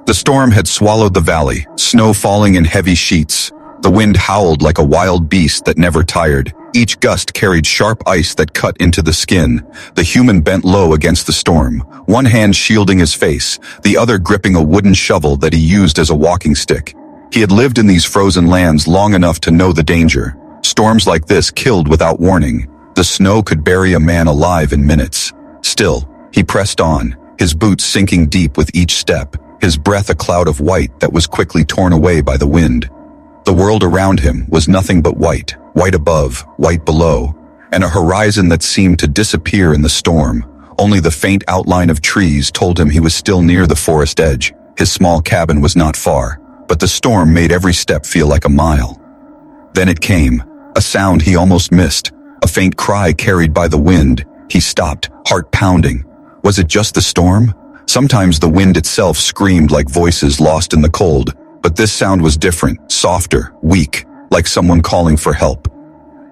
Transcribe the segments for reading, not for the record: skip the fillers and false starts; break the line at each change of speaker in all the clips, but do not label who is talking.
The storm had swallowed the valley, snow falling in heavy sheets. The wind howled like a wild beast that never tired. Each gust carried sharp ice that cut into the skin. The human bent low against the storm, one hand shielding his face, the other gripping a wooden shovel that he used as a walking stick. He had lived in these frozen lands long enough to know the danger. Storms like this killed without warning. The snow could bury a man alive in minutes. Still, he pressed on, his boots sinking deep with each step, his breath a cloud of white that was quickly torn away by the wind. The world around him was nothing but white, white above, white below, and a horizon that seemed to disappear in the storm. Only the faint outline of trees told him he was still near the forest edge. His small cabin was not far, but the storm made every step feel like a mile. Then it came, a sound he almost missed, a faint cry carried by the wind. He stopped, heart pounding. Was it just the storm? Sometimes the wind itself screamed like voices lost in the cold, but this sound was different, softer, weak, like someone calling for help.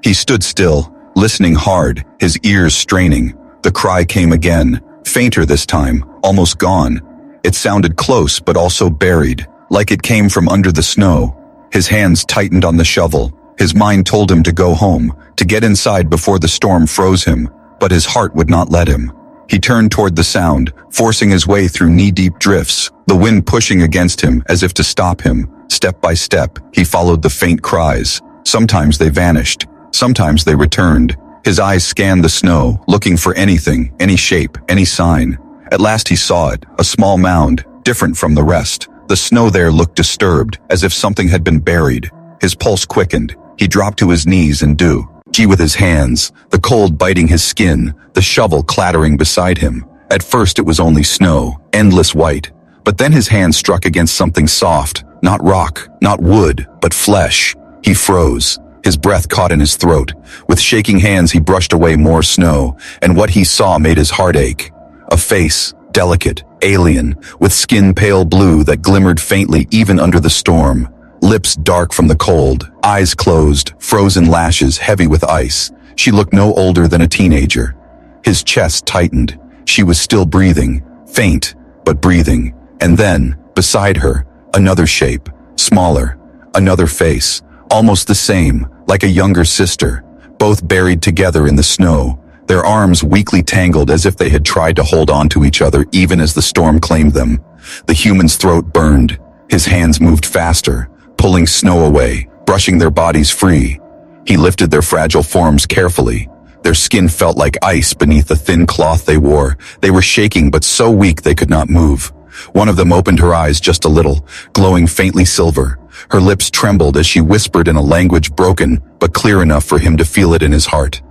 He stood still, listening hard, his ears straining. The cry came again, fainter this time, almost gone. It sounded close but also buried, like it came from under the snow. His hands tightened on the shovel. His mind told him to go home, to get inside before the storm froze him, but his heart would not let him. He turned toward the sound, forcing his way through knee-deep drifts, the wind pushing against him as if to stop him. Step by step, he followed the faint cries. Sometimes they vanished, sometimes they returned. His eyes scanned the snow, looking for anything, any shape, any sign. At last he saw it, a small mound, different from the rest. The snow there looked disturbed, as if something had been buried. His pulse quickened. He dropped to his knees and dug with his hands, the cold biting his skin, the shovel clattering beside him. At first it was only snow, endless white. But then his hand struck against something soft, not rock, not wood, but flesh. He froze. His breath caught in his throat. With shaking hands he brushed away more snow, and what he saw made his heart ache. A face, delicate, alien, with skin pale blue that glimmered faintly even under the storm. Lips dark from the cold, eyes closed, frozen lashes heavy with ice. She looked no older than a teenager. His chest tightened. She was still breathing, faint, but breathing. And then, beside her, another shape, smaller, another face, almost the same, like a younger sister, both buried together in the snow, their arms weakly tangled as if they had tried to hold on to each other even as the storm claimed them. The human's throat burned. His hands moved faster, pulling snow away, brushing their bodies free. He lifted their fragile forms carefully. Their skin felt like ice beneath the thin cloth they wore. They were shaking but so weak they could not move. One of them opened her eyes just a little, glowing faintly silver. Her lips trembled as she whispered in a language broken, but clear enough for him to feel it in his heart.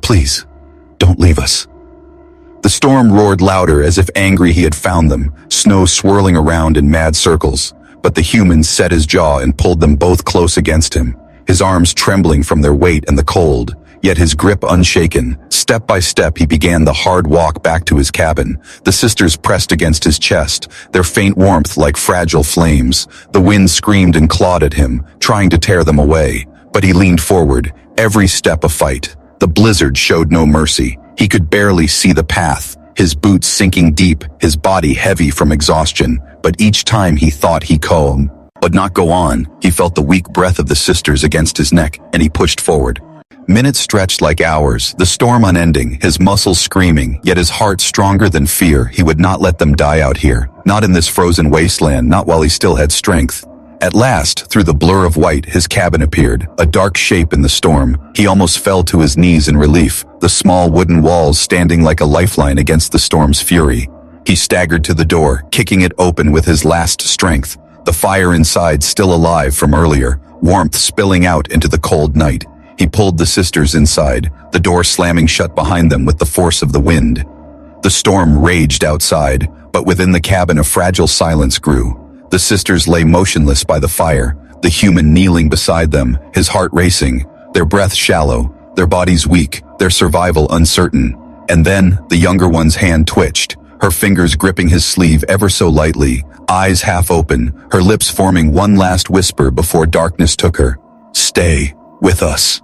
"Please, don't leave us." The storm roared louder as if angry he had found them, snow swirling around in mad circles. But the human set his jaw and pulled them both close against him, his arms trembling from their weight and the cold, yet his grip unshaken. Step by step he began the hard walk back to his cabin. The sisters pressed against his chest, their faint warmth like fragile flames. The wind screamed and clawed at him, trying to tear them away. But he leaned forward, every step a fight. The blizzard showed no mercy. He could barely see the path, his boots sinking deep, his body heavy from exhaustion. But each time he thought he would not go on, he felt the weak breath of the sisters against his neck, and he pushed forward. Minutes stretched like hours, the storm unending, his muscles screaming, yet his heart stronger than fear. He would not let them die out here, not in this frozen wasteland, not while he still had strength. At last, through the blur of white, his cabin appeared, a dark shape in the storm. He almost fell to his knees in relief, the small wooden walls standing like a lifeline against the storm's fury. He staggered to the door, kicking it open with his last strength, the fire inside still alive from earlier, warmth spilling out into the cold night. He pulled the sisters inside, the door slamming shut behind them with the force of the wind. The storm raged outside, but within the cabin a fragile silence grew. The sisters lay motionless by the fire, the human kneeling beside them, his heart racing, their breath shallow, their bodies weak, their survival uncertain. And then, the younger one's hand twitched, her fingers gripping his sleeve ever so lightly, eyes half open, her lips forming one last whisper before darkness took her. "Stay with us."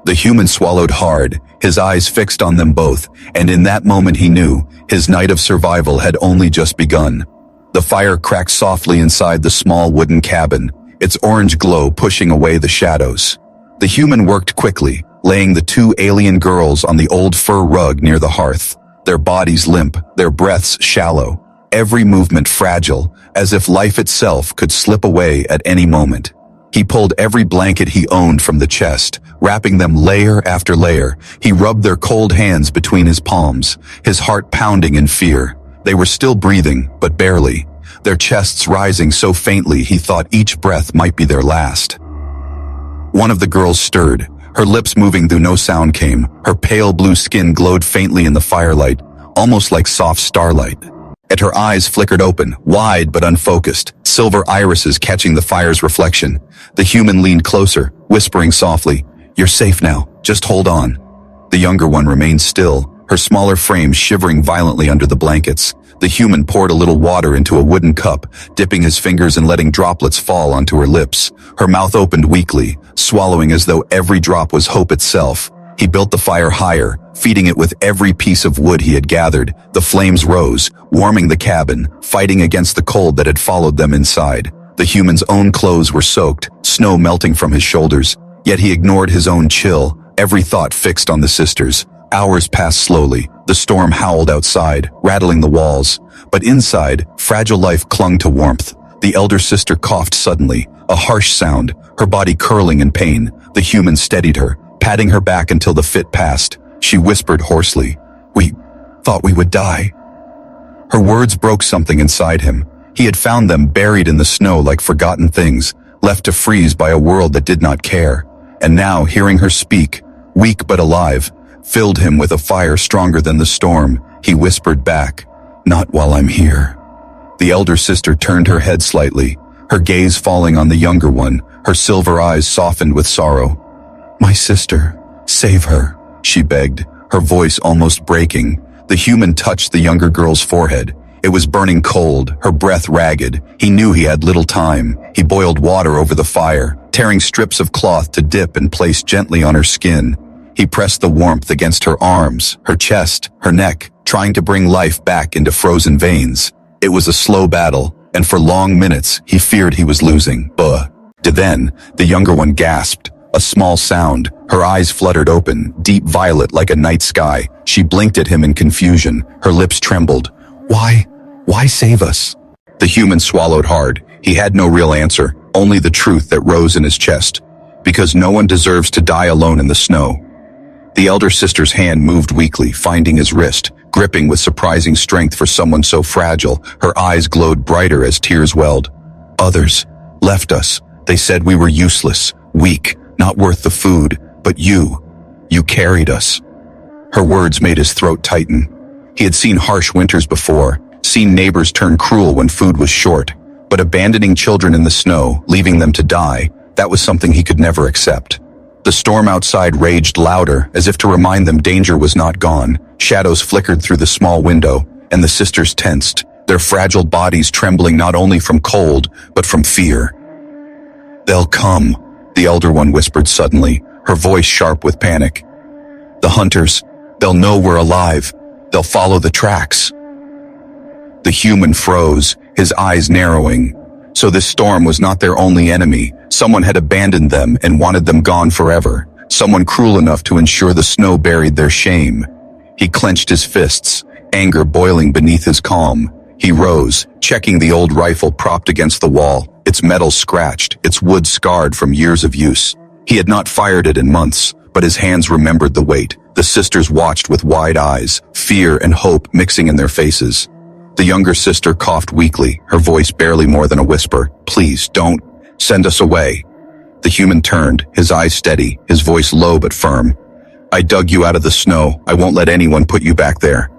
The human swallowed hard, his eyes fixed on them both, and in that moment he knew, his night of survival had only just begun. The fire cracked softly inside the small wooden cabin, its orange glow pushing away the shadows. The human worked quickly, laying the two alien girls on the old fur rug near the hearth, their bodies limp, their breaths shallow, every movement fragile, as if life itself could slip away at any moment. He pulled every blanket he owned from the chest, wrapping them layer after layer. He rubbed their cold hands between his palms, his heart pounding in fear. They were still breathing, but barely, their chests rising so faintly he thought each breath might be their last. One of the girls stirred, her lips moving though no sound came. Her pale blue skin glowed faintly in the firelight, almost like soft starlight. And her eyes flickered open, wide but unfocused, silver irises catching the fire's reflection. The human leaned closer, whispering softly, "You're safe now, just hold on." The younger one remained still, her smaller frame shivering violently under the blankets. The human poured a little water into a wooden cup, dipping his fingers and letting droplets fall onto her lips. Her mouth opened weakly, swallowing as though every drop was hope itself. He built the fire higher, feeding it with every piece of wood he had gathered. The flames rose, warming the cabin, fighting against the cold that had followed them inside. The human's own clothes were soaked, snow melting from his shoulders, yet he ignored his own chill, every thought fixed on the sisters. Hours passed slowly. The storm howled outside, rattling the walls. But inside, fragile life clung to warmth. The elder sister coughed suddenly, a harsh sound, her body curling in pain. The human steadied her, patting her back until the fit passed. She whispered hoarsely, "We thought we would die." Her words broke something inside him. He had found them buried in the snow like forgotten things, left to freeze by a world that did not care. And now, hearing her speak, weak but alive, filled him with a fire stronger than the storm. He whispered back, "Not while I'm here." The elder sister turned her head slightly, her gaze falling on the younger one, her silver eyes softened with sorrow. "My sister, save her," she begged, her voice almost breaking. The human touched the younger girl's forehead. It was burning cold, her breath ragged. He knew he had little time. He boiled water over the fire, tearing strips of cloth to dip and place gently on her skin. He pressed the warmth against her arms, her chest, her neck, trying to bring life back into frozen veins. It was a slow battle, and for long minutes he feared he was losing. Then, the younger one gasped, a small sound. Her eyes fluttered open, deep violet like a night sky. She blinked at him in confusion, her lips trembled. Why save us?" The human swallowed hard. He had no real answer, only the truth that rose in his chest. Because no one deserves to die alone in the snow. The elder sister's hand moved weakly, finding his wrist, gripping with surprising strength for someone so fragile. Her eyes glowed brighter as tears welled. "Others left us. They said we were useless, weak, not worth the food, but you carried us." Her words made his throat tighten. He had seen harsh winters before, seen neighbors turn cruel when food was short, but abandoning children in the snow, leaving them to die, that was something he could never accept. The storm outside raged louder, as if to remind them danger was not gone. Shadows flickered through the small window, and the sisters tensed, their fragile bodies trembling not only from cold, but from fear. "They'll come," the elder one whispered suddenly, her voice sharp with panic. "The hunters, they'll know we're alive. They'll follow the tracks." The human froze, his eyes narrowing. So this storm was not their only enemy. Someone had abandoned them and wanted them gone forever. Someone cruel enough to ensure the snow buried their shame. He clenched his fists, anger boiling beneath his calm. He rose, checking the old rifle propped against the wall, its metal scratched, its wood scarred from years of use. He had not fired it in months, but his hands remembered the weight. The sisters watched with wide eyes, fear and hope mixing in their faces. The younger sister coughed weakly, her voice barely more than a whisper. "Please, don't send us away." The human turned, his eyes steady, his voice low but firm. "I dug you out of the snow. I won't let anyone put you back there."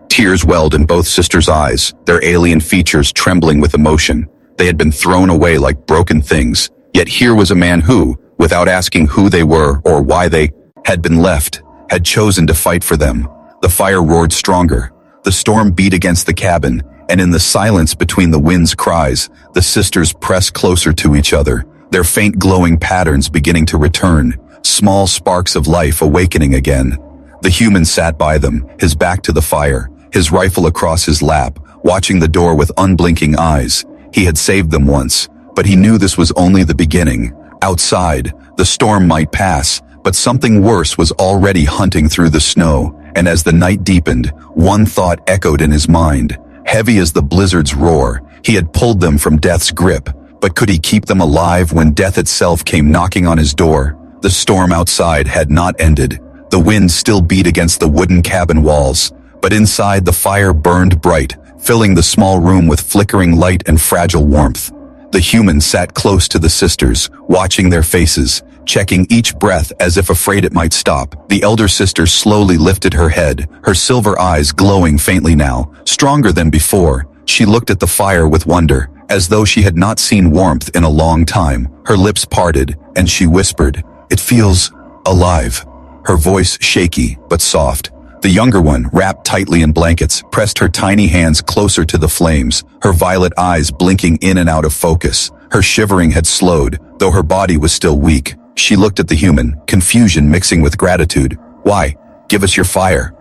Tears welled in both sisters' eyes, their alien features trembling with emotion. They had been thrown away like broken things, yet here was a man who, without asking who they were or why they had been left, had chosen to fight for them. The fire roared stronger. The storm beat against the cabin, and in the silence between the wind's cries, the sisters pressed closer to each other, their faint glowing patterns beginning to return, small sparks of life awakening again. The human sat by them, his back to the fire, his rifle across his lap, watching the door with unblinking eyes. He had saved them once, but he knew this was only the beginning. Outside, the storm might pass, but something worse was already hunting through the snow, and as the night deepened, one thought echoed in his mind. Heavy as the blizzard's roar, he had pulled them from death's grip, but could he keep them alive when death itself came knocking on his door? The storm outside had not ended. The wind still beat against the wooden cabin walls, but inside the fire burned bright, filling the small room with flickering light and fragile warmth. The human sat close to the sisters, watching their faces, checking each breath as if afraid it might stop. The elder sister slowly lifted her head, her silver eyes glowing faintly now, stronger than before. She looked at the fire with wonder, as though she had not seen warmth in a long time. Her lips parted, and she whispered, "It feels alive." Her voice shaky, but soft. The younger one, wrapped tightly in blankets, pressed her tiny hands closer to the flames, her violet eyes blinking in and out of focus. Her shivering had slowed, though her body was still weak. She looked at the human, confusion mixing with gratitude. "Why? Give us your fire."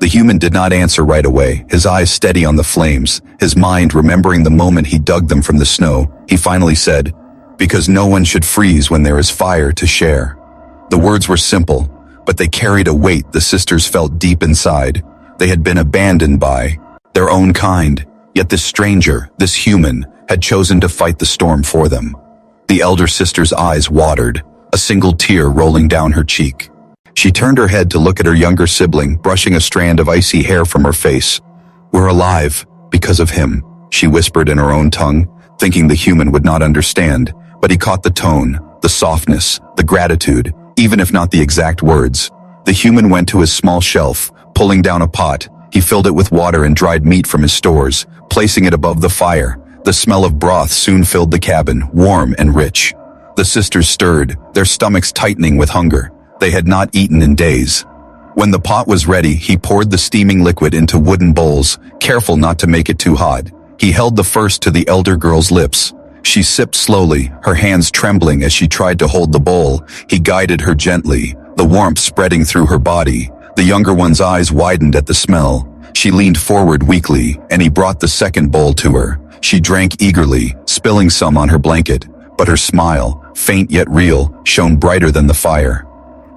The human did not answer right away, his eyes steady on the flames, his mind remembering the moment he dug them from the snow. He finally said, "Because no one should freeze when there is fire to share." The words were simple, but they carried a weight the sisters felt deep inside. They had been abandoned by their own kind, yet this stranger, this human, had chosen to fight the storm for them. The elder sister's eyes watered, a single tear rolling down her cheek. She turned her head to look at her younger sibling, brushing a strand of icy hair from her face. "We're alive, because of him," she whispered in her own tongue, thinking the human would not understand, but he caught the tone, the softness, the gratitude, even if not the exact words. The human went to his small shelf, pulling down a pot. He filled it with water and dried meat from his stores, placing it above the fire. The smell of broth soon filled the cabin, warm and rich. The sisters stirred, their stomachs tightening with hunger. They had not eaten in days. When the pot was ready, he poured the steaming liquid into wooden bowls, careful not to make it too hot. He held the first to the elder girl's lips. She sipped slowly, her hands trembling as she tried to hold the bowl. He guided her gently, the warmth spreading through her body. The younger one's eyes widened at the smell. She leaned forward weakly, and he brought the second bowl to her. She drank eagerly, spilling some on her blanket, but her smile, faint yet real, shone brighter than the fire.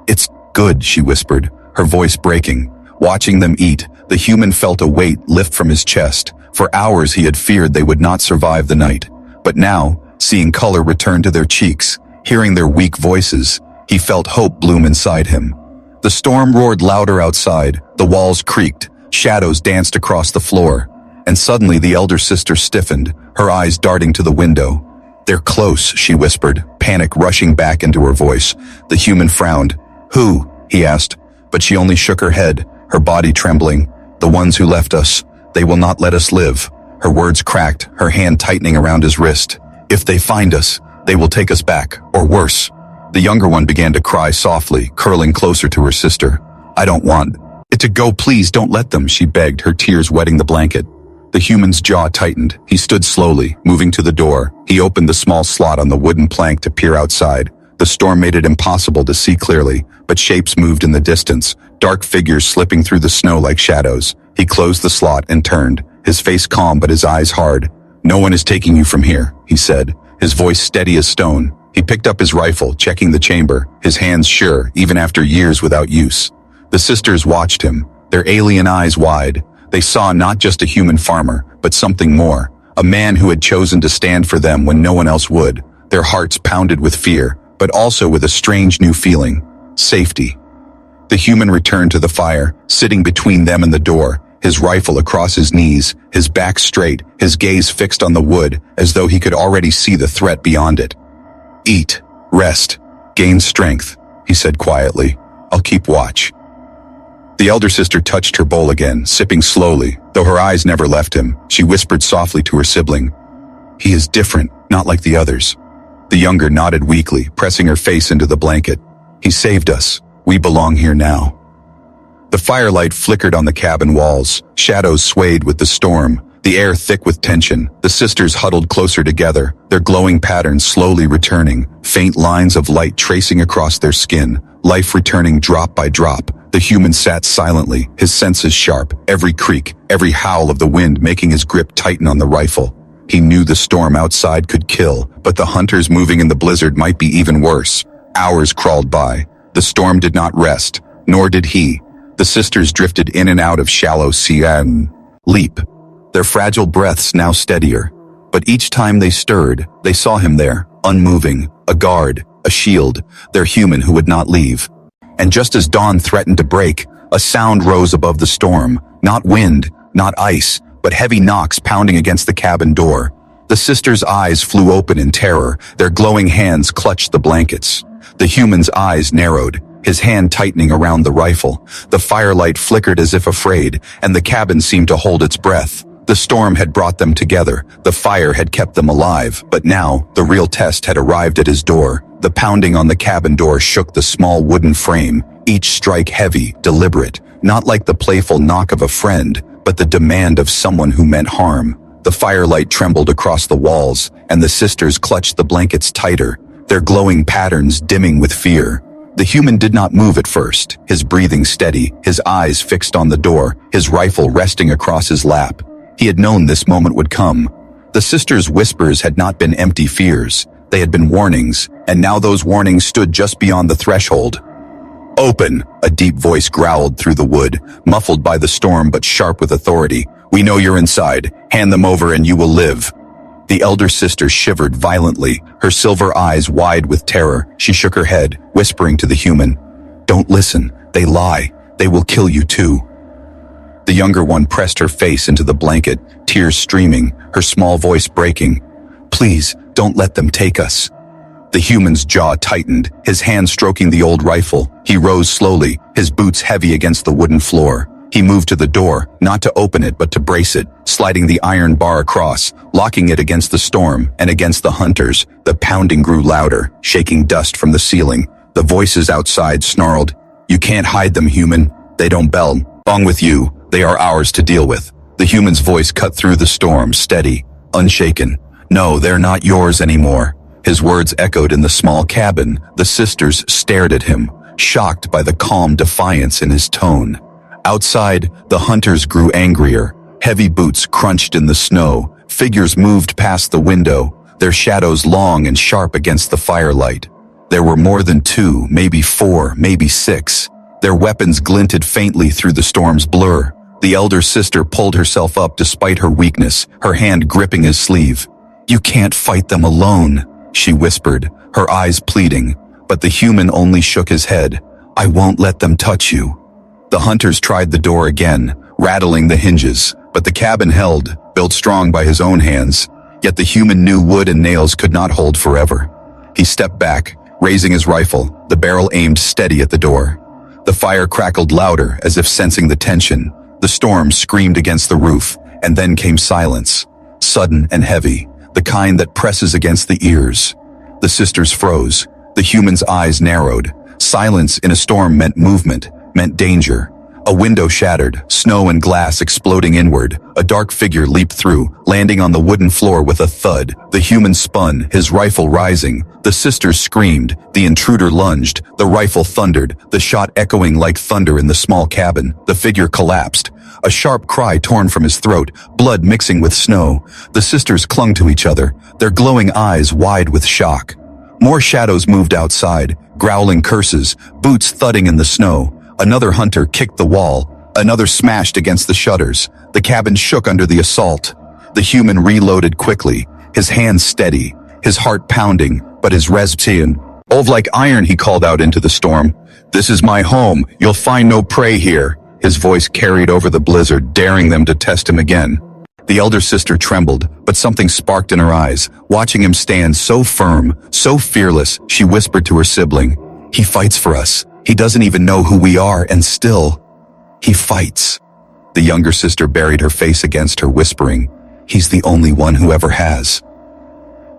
"It's good," she whispered, her voice breaking. Watching them eat, the human felt a weight lift from his chest. For hours he had feared they would not survive the night. But now, seeing color return to their cheeks, hearing their weak voices, he felt hope bloom inside him. The storm roared louder outside, the walls creaked, shadows danced across the floor, and suddenly the elder sister stiffened, her eyes darting to the window. "They're close," she whispered, panic rushing back into her voice. The human frowned. "Who?" he asked, but she only shook her head, her body trembling. "The ones who left us. They will not let us live." Her words cracked, her hand tightening around his wrist. "If they find us, they will take us back, or worse." The younger one began to cry softly, curling closer to her sister. "I don't want it to go, please don't let them," she begged, her tears wetting the blanket. The human's jaw tightened. He stood slowly, moving to the door. He opened the small slot on the wooden plank to peer outside. The storm made it impossible to see clearly, but shapes moved in the distance, dark figures slipping through the snow like shadows. He closed the slot and turned, his face calm but his eyes hard. "No one is taking you from here," he said, his voice steady as stone. He picked up his rifle, checking the chamber, his hands sure, even after years without use. The sisters watched him, their alien eyes wide. They saw not just a human farmer, but something more. A man who had chosen to stand for them when no one else would. Their hearts pounded with fear, but also with a strange new feeling. Safety. The human returned to the fire, sitting between them and the door, his rifle across his knees, his back straight, his gaze fixed on the wood, as though he could already see the threat beyond it. "Eat, rest, gain strength," he said quietly. "I'll keep watch." The elder sister touched her bowl again, sipping slowly, though her eyes never left him. She whispered softly to her sibling, "He is different, not like the others." The younger nodded weakly, pressing her face into the blanket. "He saved us. We belong here now." The firelight flickered on the cabin walls, shadows swayed with the storm. The air thick with tension, the sisters huddled closer together, their glowing patterns slowly returning, faint lines of light tracing across their skin, life returning drop by drop. The human sat silently, his senses sharp, every creak, every howl of the wind making his grip tighten on the rifle. He knew the storm outside could kill, but the hunters moving in the blizzard might be even worse. Hours crawled by. The storm did not rest, nor did he. The sisters drifted in and out of shallow sea and leap, their fragile breaths now steadier. But each time they stirred, they saw him there, unmoving, a guard, a shield, their human who would not leave. And just as dawn threatened to break, a sound rose above the storm, not wind, not ice, but heavy knocks pounding against the cabin door. The sisters' eyes flew open in terror, their glowing hands clutched the blankets. The human's eyes narrowed, his hand tightening around the rifle. The firelight flickered as if afraid, and the cabin seemed to hold its breath. The storm had brought them together, the fire had kept them alive, but now, the real test had arrived at his door. The pounding on the cabin door shook the small wooden frame, each strike heavy, deliberate, not like the playful knock of a friend, but the demand of someone who meant harm. The firelight trembled across the walls, and the sisters clutched the blankets tighter, their glowing patterns dimming with fear. The human did not move at first, his breathing steady, his eyes fixed on the door, his rifle resting across his lap. He had known this moment would come. The sisters' whispers had not been empty fears, they had been warnings, and now those warnings stood just beyond the threshold. "Open," a deep voice growled through the wood, muffled by the storm but sharp with authority. "We know you're inside. Hand them over and you will live." The elder sister shivered violently, her silver eyes wide with terror. She shook her head, whispering to the human, "Don't listen. They lie. They will kill you too." The younger one pressed her face into the blanket, tears streaming, her small voice breaking. "Please, don't let them take us." The human's jaw tightened, his hand stroking the old rifle. He rose slowly, his boots heavy against the wooden floor. He moved to the door, not to open it but to brace it, sliding the iron bar across, locking it against the storm and against the hunters. The pounding grew louder, shaking dust from the ceiling. The voices outside snarled, "You can't hide them, human. They don't bell. Along with you, they are ours to deal with." The human's voice cut through the storm, steady, unshaken. "No, they're not yours anymore." His words echoed in the small cabin. The sisters stared at him, shocked by the calm defiance in his tone. Outside, the hunters grew angrier. Heavy boots crunched in the snow. Figures moved past the window, their shadows long and sharp against the firelight. There were more than 2, maybe 4, maybe 6. Their weapons glinted faintly through the storm's blur. The elder sister pulled herself up despite her weakness, her hand gripping his sleeve. "You can't fight them alone," she whispered, her eyes pleading, but the human only shook his head. "I won't let them touch you." The hunters tried the door again, rattling the hinges, but the cabin held, built strong by his own hands. Yet the human knew wood and nails could not hold forever. He stepped back, raising his rifle, the barrel aimed steady at the door. The fire crackled louder, as if sensing the tension. The storm screamed against the roof, and then came silence, sudden and heavy, the kind that presses against the ears. The sisters froze. The human's eyes narrowed. Silence in a storm meant movement, meant danger. A window shattered, snow and glass exploding inward. A dark figure leaped through, landing on the wooden floor with a thud. The human spun, his rifle rising. The sisters screamed. The intruder lunged. The rifle thundered, the shot echoing like thunder in the small cabin. The figure collapsed. A sharp cry torn from his throat, blood mixing with snow. The sisters clung to each other, their glowing eyes wide with shock. More shadows moved outside, growling curses, boots thudding in the snow. Another hunter kicked the wall. Another smashed against the shutters. The cabin shook under the assault. The human reloaded quickly, his hands steady, his heart pounding, but his respiration old like iron. He called out into the storm. "This is my home. You'll find no prey here." His voice carried over the blizzard, daring them to test him again. The elder sister trembled, but something sparked in her eyes. Watching him stand so firm, so fearless, she whispered to her sibling, "He fights for us. He doesn't even know who we are, and still, he fights." The younger sister buried her face against her, whispering, "He's the only one who ever has."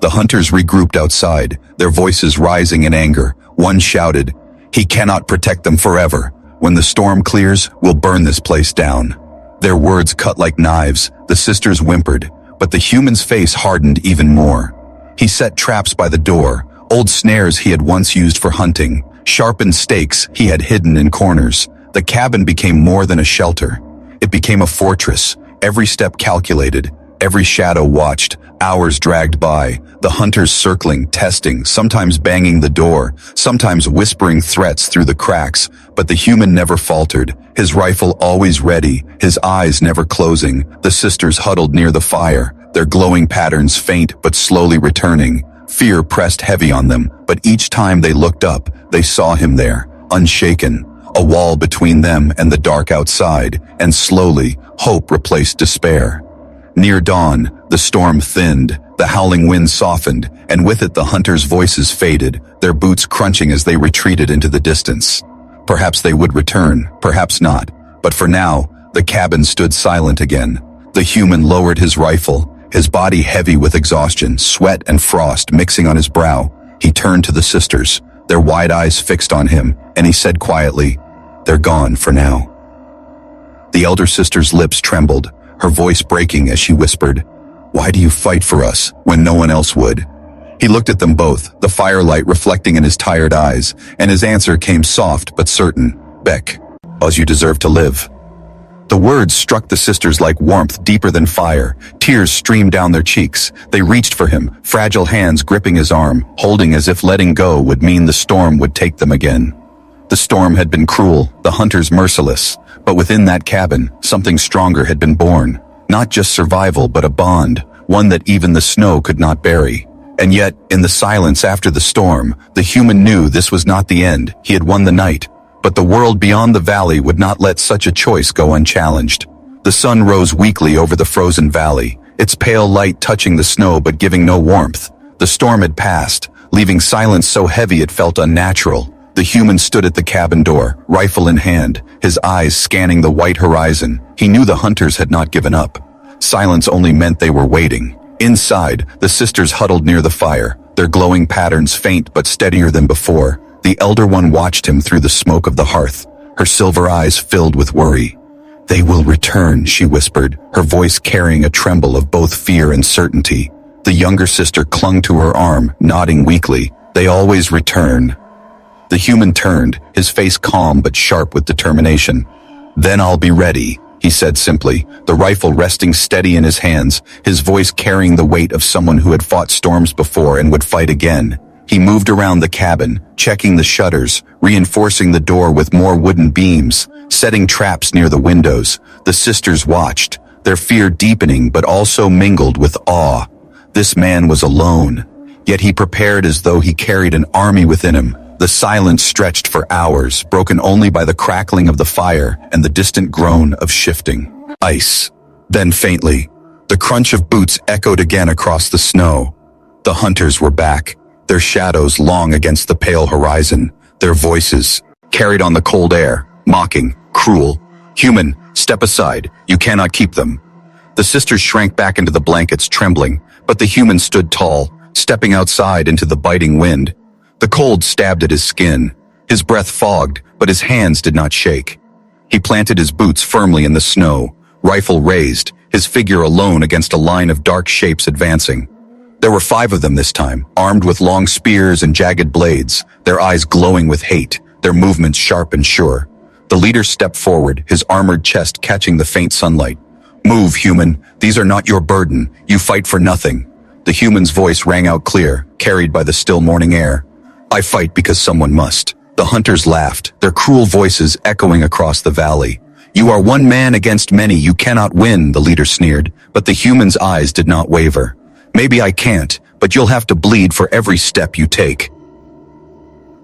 The hunters regrouped outside, their voices rising in anger. One shouted, "He cannot protect them forever. When the storm clears, we'll burn this place down." Their words cut like knives. The sisters whimpered, but the human's face hardened even more. He set traps by the door, old snares he had once used for hunting, sharpened stakes he had hidden in corners. The cabin became more than a shelter. It became a fortress, every step calculated, every shadow watched. Hours dragged by, the hunters circling, testing, sometimes banging the door, sometimes whispering threats through the cracks, but the human never faltered, his rifle always ready, his eyes never closing. The sisters huddled near the fire, their glowing patterns faint but slowly returning. Fear pressed heavy on them, but each time they looked up, they saw him there, unshaken, a wall between them and the dark outside, and slowly, hope replaced despair. Near dawn, the storm thinned, the howling wind softened, and with it the hunters' voices faded, their boots crunching as they retreated into the distance. Perhaps they would return, perhaps not, but for now, the cabin stood silent again. The human lowered his rifle, his body heavy with exhaustion, sweat and frost mixing on his brow. He turned to the sisters, their wide eyes fixed on him, and he said quietly, "They're gone for now." The elder sister's lips trembled, her voice breaking as she whispered, "Why do you fight for us when no one else would?" He looked at them both, the firelight reflecting in his tired eyes, and his answer came soft but certain, "Beck, as you deserve to live." The words struck the sisters like warmth deeper than fire. Tears streamed down their cheeks. They reached for him, fragile hands gripping his arm, holding as if letting go would mean the storm would take them again. The storm had been cruel, the hunters merciless, but within that cabin, something stronger had been born. Not just survival, but a bond, one that even the snow could not bury. And yet, in the silence after the storm, the human knew this was not the end. He had won the night. But the world beyond the valley would not let such a choice go unchallenged. The sun rose weakly over the frozen valley, its pale light touching the snow but giving no warmth. The storm had passed, leaving silence so heavy it felt unnatural. The human stood at the cabin door, rifle in hand, his eyes scanning the white horizon. He knew the hunters had not given up. Silence only meant they were waiting. Inside, the sisters huddled near the fire, their glowing patterns faint but steadier than before. The elder one watched him through the smoke of the hearth, her silver eyes filled with worry. "They will return," she whispered, her voice carrying a tremble of both fear and certainty. The younger sister clung to her arm, nodding weakly. "They always return." The human turned, his face calm but sharp with determination. "Then I'll be ready," he said simply, the rifle resting steady in his hands, his voice carrying the weight of someone who had fought storms before and would fight again. He moved around the cabin, checking the shutters, reinforcing the door with more wooden beams, setting traps near the windows. The sisters watched, their fear deepening but also mingled with awe. This man was alone, yet he prepared as though he carried an army within him. The silence stretched for hours, broken only by the crackling of the fire and the distant groan of shifting ice. Then faintly, the crunch of boots echoed again across the snow. The hunters were back, their shadows long against the pale horizon, their voices carried on the cold air, mocking, cruel. "Human, step aside, you cannot keep them." The sisters shrank back into the blankets, trembling, but the human stood tall, stepping outside into the biting wind. The cold stabbed at his skin, his breath fogged, but his hands did not shake. He planted his boots firmly in the snow, rifle raised, his figure alone against a line of dark shapes advancing. There were 5 of them this time, armed with long spears and jagged blades, their eyes glowing with hate, their movements sharp and sure. The leader stepped forward, his armored chest catching the faint sunlight. "Move, human. These are not your burden. You fight for nothing." The human's voice rang out clear, carried by the still morning air. "I fight because someone must." The hunters laughed, their cruel voices echoing across the valley. "You are one man against many. You cannot win," the leader sneered, but the human's eyes did not waver. "Maybe I can't, but you'll have to bleed for every step you take."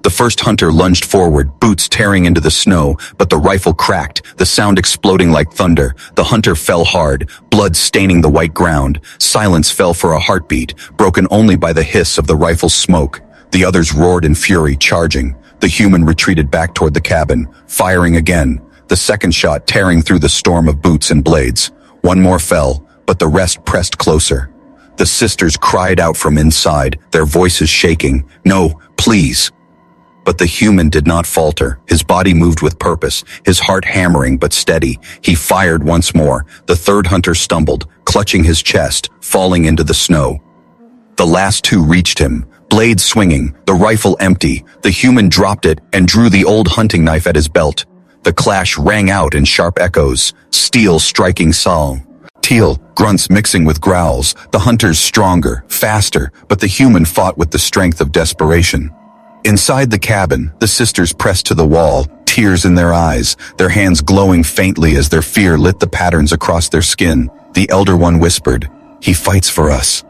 The first hunter lunged forward, boots tearing into the snow, but the rifle cracked, the sound exploding like thunder. The hunter fell hard, blood staining the white ground. Silence fell for a heartbeat, broken only by the hiss of the rifle's smoke. The others roared in fury, charging. The human retreated back toward the cabin, firing again, the second shot tearing through the storm of boots and blades. One more fell, but the rest pressed closer. The sisters cried out from inside, their voices shaking. "No, please." But the human did not falter. His body moved with purpose, his heart hammering but steady. He fired once more. The third hunter stumbled, clutching his chest, falling into the snow. The last two reached him, blade swinging, the rifle empty. The human dropped it and drew the old hunting knife at his belt. The clash rang out in sharp echoes, steel striking song. Teal, grunts mixing with growls, the hunters stronger, faster, but the human fought with the strength of desperation. Inside the cabin, the sisters pressed to the wall, tears in their eyes, their hands glowing faintly as their fear lit the patterns across their skin. The elder one whispered, "He fights for us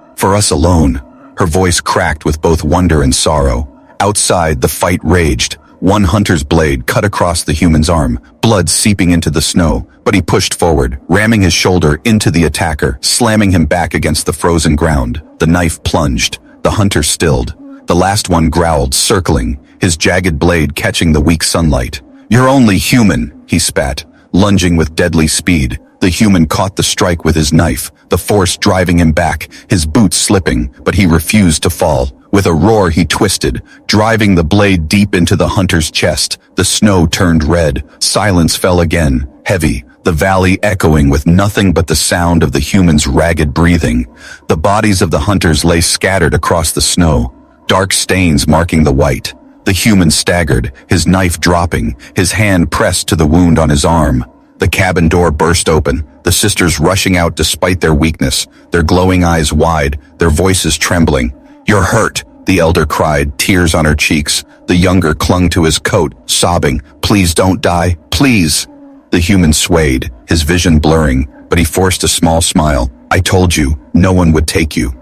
alone." Her voice cracked with both wonder and sorrow. Outside, the fight raged. One hunter's blade cut across the human's arm, blood seeping into the snow, but he pushed forward, ramming his shoulder into the attacker, slamming him back against the frozen ground. The knife plunged. The hunter stilled. The last one growled, circling, his jagged blade catching the weak sunlight. "You're only human," he spat, lunging with deadly speed. The human caught the strike with his knife, the force driving him back, his boots slipping, but he refused to fall. With a roar he twisted, driving the blade deep into the hunter's chest. The snow turned red. Silence fell again, heavy, the valley echoing with nothing but the sound of the human's ragged breathing. The bodies of the hunters lay scattered across the snow, dark stains marking the white. The human staggered, his knife dropping, his hand pressed to the wound on his arm. The cabin door burst open, the sisters rushing out despite their weakness, their glowing eyes wide, their voices trembling. "You're hurt," the elder cried, tears on her cheeks. The younger clung to his coat, sobbing, "Please don't die, please." The human swayed, his vision blurring, but he forced a small smile. "I told you, no one would take you."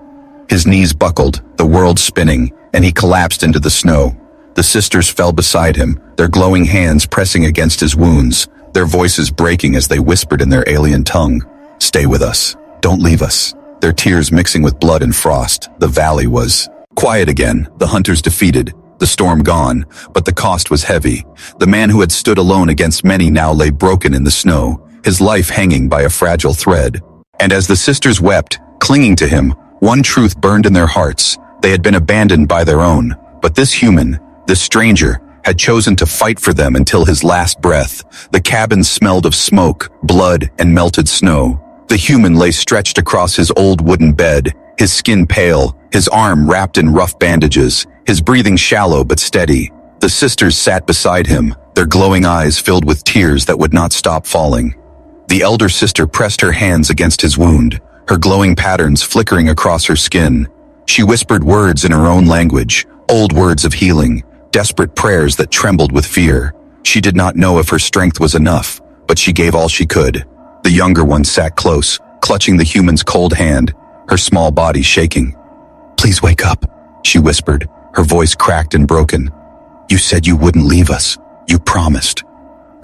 His knees buckled, the world spinning, and he collapsed into the snow. The sisters fell beside him, their glowing hands pressing against his wounds, their voices breaking as they whispered in their alien tongue. "Stay with us. Don't leave us." Their tears mixing with blood and frost. The valley was quiet again, the hunters defeated, the storm gone, but the cost was heavy. The man who had stood alone against many now lay broken in the snow, his life hanging by a fragile thread. And as the sisters wept, clinging to him, one truth burned in their hearts. They had been abandoned by their own, but this human, this stranger, had chosen to fight for them until his last breath. The cabin smelled of smoke, blood, and melted snow. The human lay stretched across his old wooden bed, his skin pale, his arm wrapped in rough bandages, his breathing shallow but steady. The sisters sat beside him, their glowing eyes filled with tears that would not stop falling. The elder sister pressed her hands against his wound, her glowing patterns flickering across her skin. She whispered words in her own language, old words of healing, desperate prayers that trembled with fear. She did not know if her strength was enough, but she gave all she could. The younger one sat close, clutching the human's cold hand, her small body shaking. "Please wake up," she whispered, her voice cracked and broken. "You said you wouldn't leave us. You promised."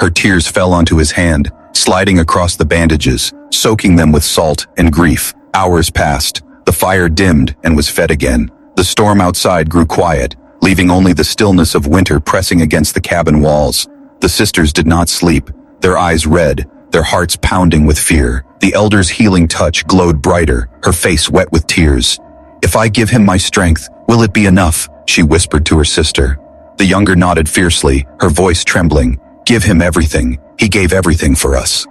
Her tears fell onto his hand, sliding across the bandages, soaking them with salt and grief. Hours passed. The fire dimmed and was fed again. The storm outside grew quiet, leaving only the stillness of winter pressing against the cabin walls. The sisters did not sleep, their eyes red, their hearts pounding with fear. The elder's healing touch glowed brighter, her face wet with tears. "If I give him my strength, will it be enough?" she whispered to her sister. The younger nodded fiercely, her voice trembling. "Give him everything. He gave everything for us."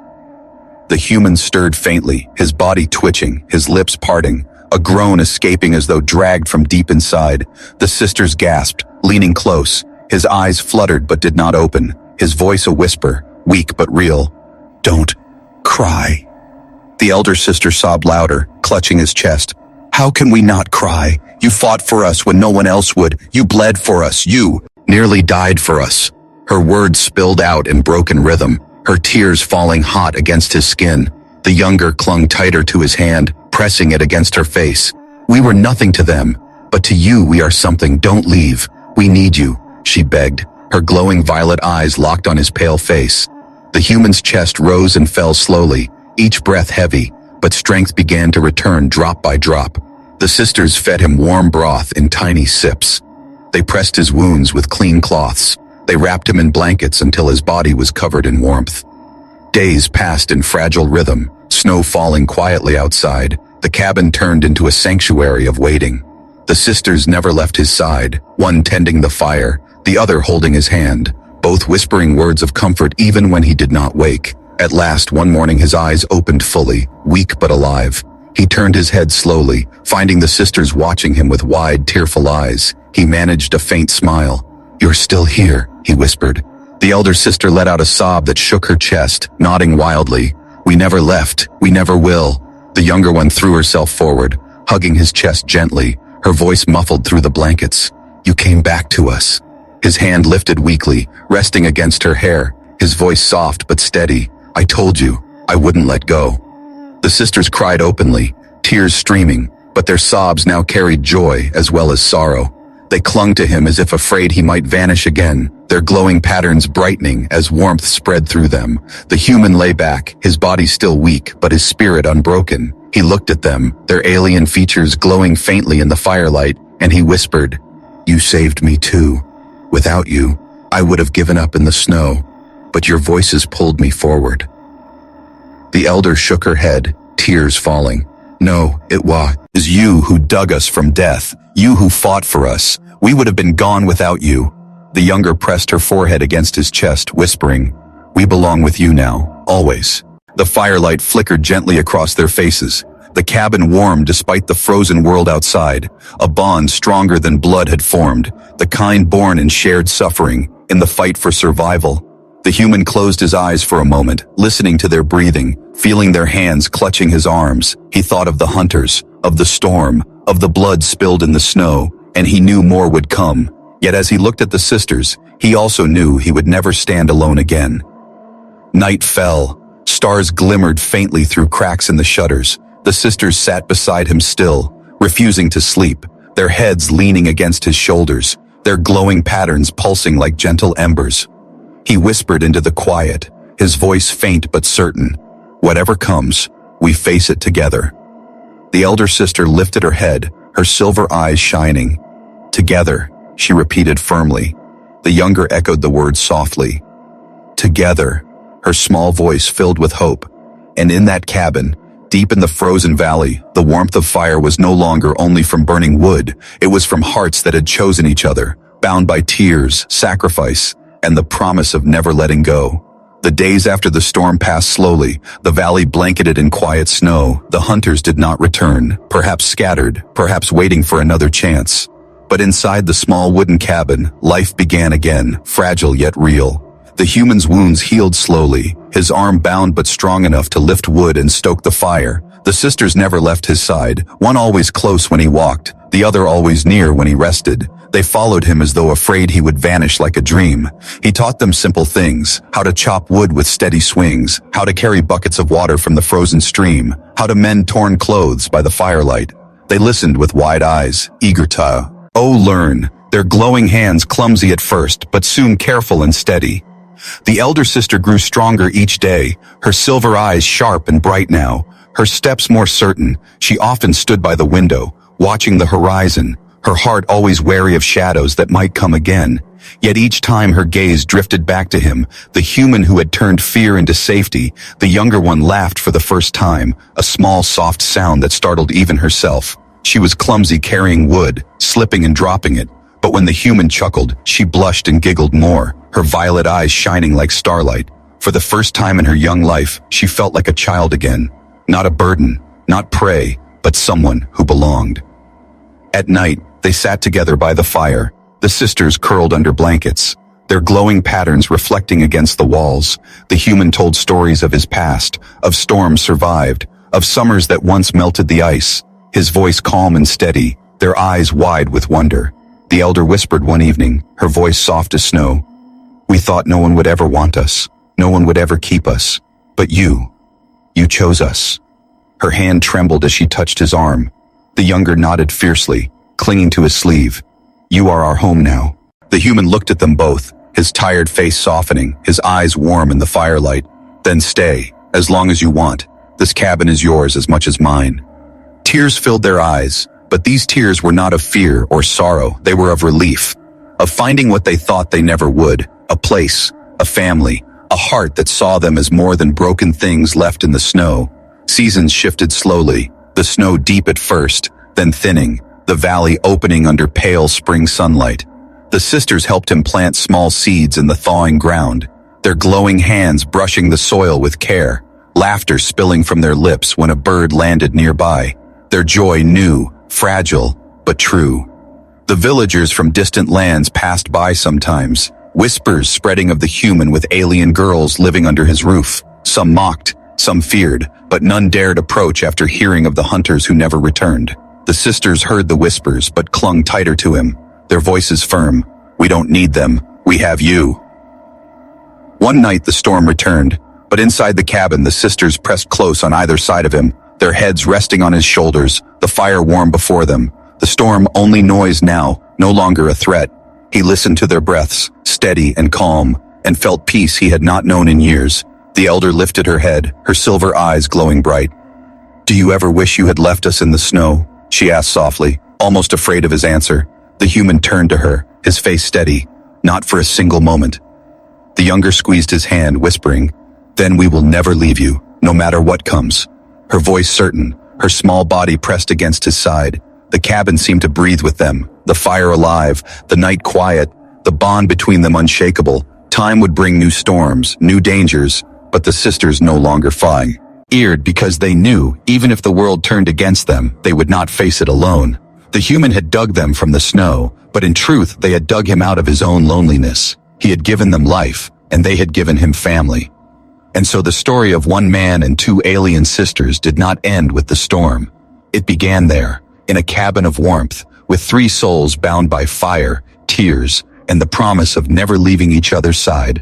The human stirred faintly, his body twitching, his lips parting, a groan escaping as though dragged from deep inside. The sisters gasped, leaning close. His eyes fluttered but did not open, his voice a whisper, weak but real. "Don't cry." The elder sister sobbed louder, clutching his chest. "How can we not cry? You fought for us when no one else would. You bled for us. You nearly died for us." Her words spilled out in broken rhythm, her tears falling hot against his skin. The younger clung tighter to his hand, pressing it against her face. "We were nothing to them, but to you we are something. Don't leave. We need you," she begged, her glowing violet eyes locked on his pale face. The human's chest rose and fell slowly, each breath heavy, but strength began to return drop by drop. The sisters fed him warm broth in tiny sips. They pressed his wounds with clean cloths. They wrapped him in blankets until his body was covered in warmth. Days passed in fragile rhythm, snow falling quietly outside. The cabin turned into a sanctuary of waiting. The sisters never left his side, one tending the fire, the other holding his hand, both whispering words of comfort even when he did not wake. At last, one morning his eyes opened fully, weak but alive. He turned his head slowly, finding the sisters watching him with wide, tearful eyes. He managed a faint smile. "You're still here," he whispered. The elder sister let out a sob that shook her chest, nodding wildly. "We never left. We never will." The younger one threw herself forward, hugging his chest gently, her voice muffled through the blankets. "You came back to us." His hand lifted weakly, resting against her hair, his voice soft but steady. "I told you, I wouldn't let go." The sisters cried openly, tears streaming, but their sobs now carried joy as well as sorrow. They clung to him as if afraid he might vanish again, their glowing patterns brightening as warmth spread through them. The human lay back, his body still weak, but his spirit unbroken. He looked at them, their alien features glowing faintly in the firelight, and he whispered, "You saved me too. Without you, I would have given up in the snow, but your voices pulled me forward." The elder shook her head, tears falling. "No, it was you who dug us from death, you who fought for us. We would have been gone without you." The younger pressed her forehead against his chest, whispering, "We belong with you now, always." The firelight flickered gently across their faces. The cabin warmed despite the frozen world outside. A bond stronger than blood had formed, the kind born in shared suffering, in the fight for survival. The human closed his eyes for a moment, listening to their breathing, feeling their hands clutching his arms. He thought of the hunters, of the storm, of the blood spilled in the snow, and he knew more would come. Yet as he looked at the sisters, he also knew he would never stand alone again. Night fell. Stars glimmered faintly through cracks in the shutters. The sisters sat beside him still, refusing to sleep, their heads leaning against his shoulders, their glowing patterns pulsing like gentle embers. He whispered into the quiet, his voice faint but certain, "Whatever comes, we face it together." The elder sister lifted her head, her silver eyes shining. "Together," she repeated firmly. The younger echoed the words softly. "Together," her small voice filled with hope. And in that cabin, deep in the frozen valley, the warmth of fire was no longer only from burning wood, it was from hearts that had chosen each other, bound by tears, sacrifice, and the promise of never letting go. The days after the storm passed slowly, the valley blanketed in quiet snow. The hunters did not return, perhaps scattered, perhaps waiting for another chance. But inside the small wooden cabin, life began again, fragile yet real. The human's wounds healed slowly, his arm bound but strong enough to lift wood and stoke the fire. The sisters never left his side, one always close when he walked, the other always near when he rested. They followed him as though afraid he would vanish like a dream. He taught them simple things, how to chop wood with steady swings, how to carry buckets of water from the frozen stream, how to mend torn clothes by the firelight. They listened with wide eyes, eager to, learn, their glowing hands clumsy at first, but soon careful and steady. The elder sister grew stronger each day, her silver eyes sharp and bright now, her steps more certain. She often stood by the window, watching the horizon, her heart always wary of shadows that might come again. Yet each time her gaze drifted back to him, the human who had turned fear into safety. The younger one laughed for the first time, a small soft sound that startled even herself. She was clumsy carrying wood, slipping and dropping it, but when the human chuckled, she blushed and giggled more, her violet eyes shining like starlight. For the first time in her young life, she felt like a child again, not a burden, not prey, but someone who belonged. At night, they sat together by the fire, the sisters curled under blankets, their glowing patterns reflecting against the walls. The human told stories of his past, of storms survived, of summers that once melted the ice, his voice calm and steady, their eyes wide with wonder. The elder whispered one evening, her voice soft as snow, "We thought no one would ever want us, no one would ever keep us, but you chose us." Her hand trembled as she touched his arm. The younger nodded fiercely, clinging to his sleeve. "You are our home now." The human looked at them both, his tired face softening, his eyes warm in the firelight. "Then stay, as long as you want. This cabin is yours as much as mine." Tears filled their eyes, but these tears were not of fear or sorrow, they were of relief, of finding what they thought they never would, a place, a family, a heart that saw them as more than broken things left in the snow. Seasons shifted slowly, the snow deep at first, then thinning, the valley opening under pale spring sunlight. The sisters helped him plant small seeds in the thawing ground, their glowing hands brushing the soil with care, laughter spilling from their lips when a bird landed nearby, their joy new, fragile, but true. The villagers from distant lands passed by sometimes, whispers spreading of the human with alien girls living under his roof. Some mocked, some feared, but none dared approach after hearing of the hunters who never returned. The sisters heard the whispers but clung tighter to him, their voices firm. "We don't need them, we have you." One night the storm returned, but inside the cabin the sisters pressed close on either side of him, their heads resting on his shoulders, the fire warm before them. The storm only noise now, no longer a threat. He listened to their breaths, steady and calm, and felt peace he had not known in years. The elder lifted her head, her silver eyes glowing bright. "Do you ever wish you had left us in the snow?" she asked softly, almost afraid of his answer. The human turned to her, his face steady. "Not for a single moment." The younger squeezed his hand, whispering, "Then we will never leave you, no matter what comes." Her voice certain, her small body pressed against his side. The cabin seemed to breathe with them, the fire alive, the night quiet, the bond between them unshakable. Time would bring new storms, new dangers, but the sisters no longer feared because they knew, even if the world turned against them, they would not face it alone. The human had dug them from the snow, but in truth they had dug him out of his own loneliness. He had given them life, and they had given him family. And so the story of one man and two alien sisters did not end with the storm. It began there, in a cabin of warmth, with three souls bound by fire, tears, and the promise of never leaving each other's side.